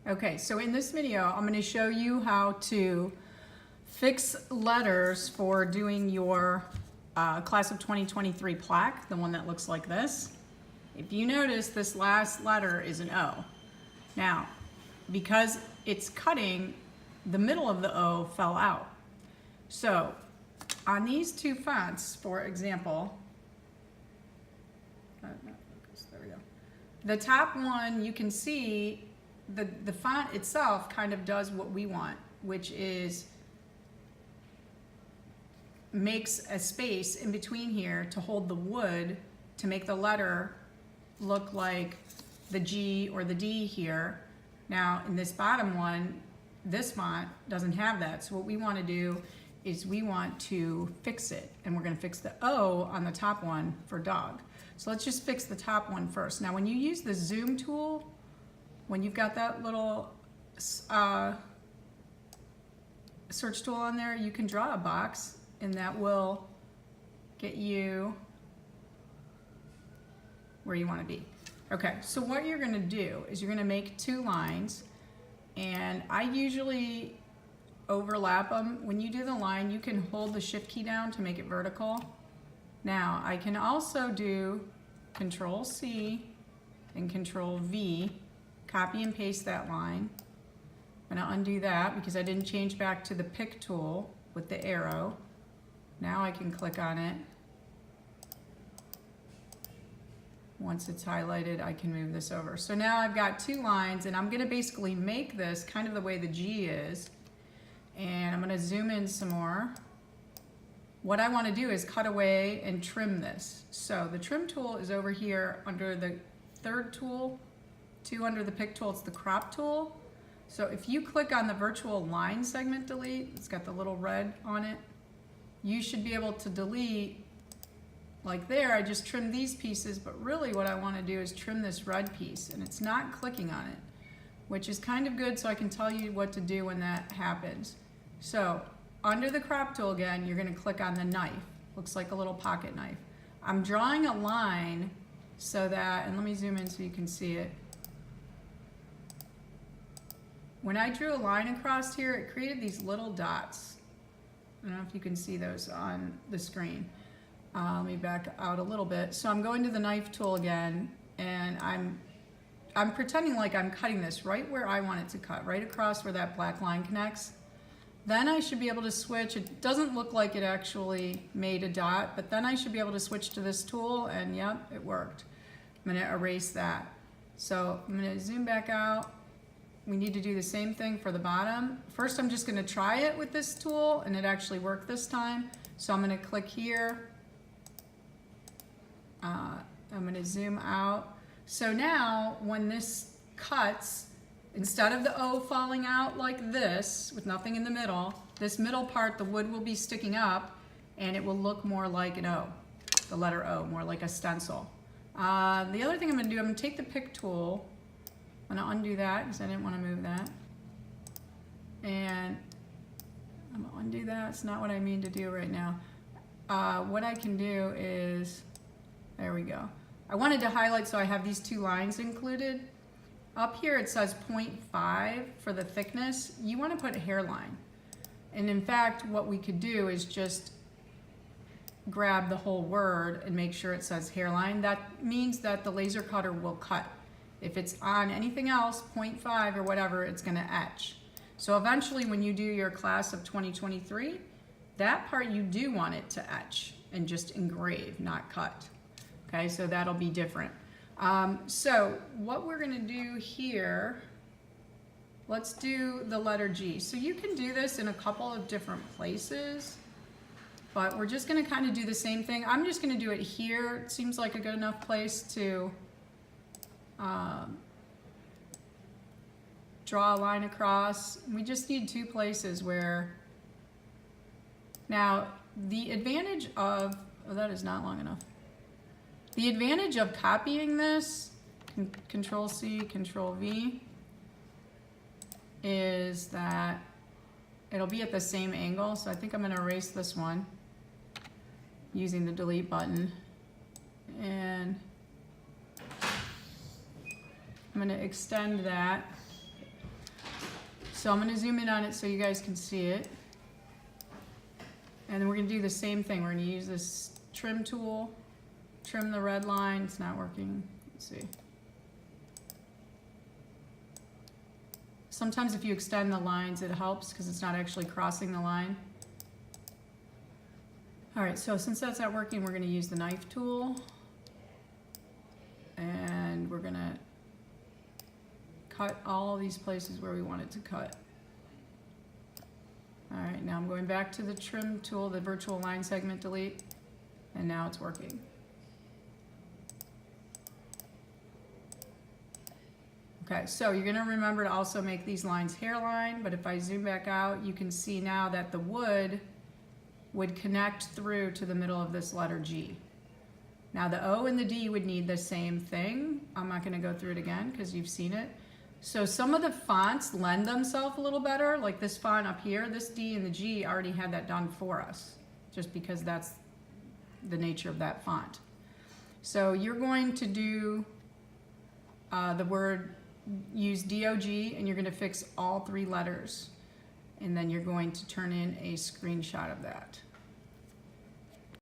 Okay, so in this video, I'm going to show you how to fix letters for doing your class of 2023 plaque, the one that looks like this. If you notice, this last letter is an O. Now, because it's cutting, the middle of the O fell out. So, on these two fonts, for example, there we go. The top one, you can see the font itself kind of does what we want, which is makes a space in between here to hold the wood to make the letter look like the G or the D here. Now in this bottom one, this font doesn't have that. So what we want to do is we want to fix it, and we're going to fix the O on the top one for dog. So let's just fix the top one first. Now when you use the zoom tool, when you've got that little search tool on there, you can draw a box and that will get you where you want to be. Okay, so what you're going to do is you're going to make two lines, and I usually overlap them. When you do the line, you can hold the shift key down to make it vertical. Now I can also do Control C and Control V, copy and paste that line. I'm going to undo that because I didn't change back to the pick tool with the arrow. Now I can click on it. Once it's highlighted, I can move this over. So now I've got two lines, and I'm going to basically make this kind of the way the G is. And I'm going to zoom in some more. What I want to do is cut away and trim this. So the trim tool is over here under the third tool. Under the pick tool, it's the crop tool. So if you click on the virtual line segment delete, it's got the little red on it, you should be able to delete like there. I just trimmed these pieces, but really what I want to do is trim this red piece, and it's not clicking on it, which is kind of good, so I can tell you what to do when that happens. So under the crop tool again, you're going to click on the knife. Looks like a little pocket knife. I'm drawing a line so that, and let me zoom in so you can see it. When I drew a line across here, it created these little dots. I don't know if you can see those on the screen. Let me back out a little bit. So I'm going to the knife tool again, and I'm pretending like I'm cutting this right where I want it to cut, right across where that black line connects. Then I should be able to switch. It doesn't look like it actually made a dot, but then I should be able to switch to this tool, and yep, it worked. I'm going to erase that. So I'm going to zoom back out. We need to do the same thing for the bottom. First, I'm just going to try it with this tool, and it actually worked this time. So I'm going to click here. I'm going to zoom out. So now, when this cuts, instead of the O falling out like this, with nothing in the middle, this middle part, the wood will be sticking up, and it will look more like an O, the letter O, more like a stencil. The other thing I'm going to do, I'm going to take the pick tool. I'm going to undo that because I didn't want to move that. And I'm going to undo that. It's not what I mean to do right now. What I can do is, there we go. I wanted to highlight so I have these two lines included. Up here it says 0.5 for the thickness. You want to put a hairline. And in fact, what we could do is just grab the whole word and make sure it says hairline. That means that the laser cutter will cut. If it's on anything else, 0.5 or whatever, it's going to etch. So eventually when you do your class of 2023, that part you do want it to etch and just engrave, not cut. Okay, so that'll be different. So what we're going to do here, let's do the letter G. So you can do this in a couple of different places, but we're just going to kind of do the same thing. I'm just going to do it here. It seems like a good enough place to draw a line across. We just need two places where, now the advantage of, oh, that is not long enough. The advantage of copying this, Control C, Control V, is that it'll be at the same angle. So I think I'm going to erase this one using the delete button. And I'm going to extend that So I'm going to zoom in on it so you guys can see it. And then we're going to do the same thing. We're going to use this trim tool, trim the red line. It's not working. Let's see. Sometimes if you extend the lines, it helps because it's not actually crossing the line. All right, so since that's not working, we're going to use the knife tool. And we're going to cut all of these places where we want it to cut. All right, now I'm going back to the trim tool, the virtual line segment delete, and now it's working. Okay, so you're gonna remember to also make these lines hairline, but if I zoom back out, you can see now that the wood would connect through to the middle of this letter G. Now the O and the D would need the same thing. I'm not gonna go through it again because you've seen it. So some of the fonts lend themselves a little better, like this font up here, this D and the G already had that done for us, just because that's the nature of that font. So you're going to do the word, use DOG, and you're gonna fix all 3 letters. And then you're going to turn in a screenshot of that.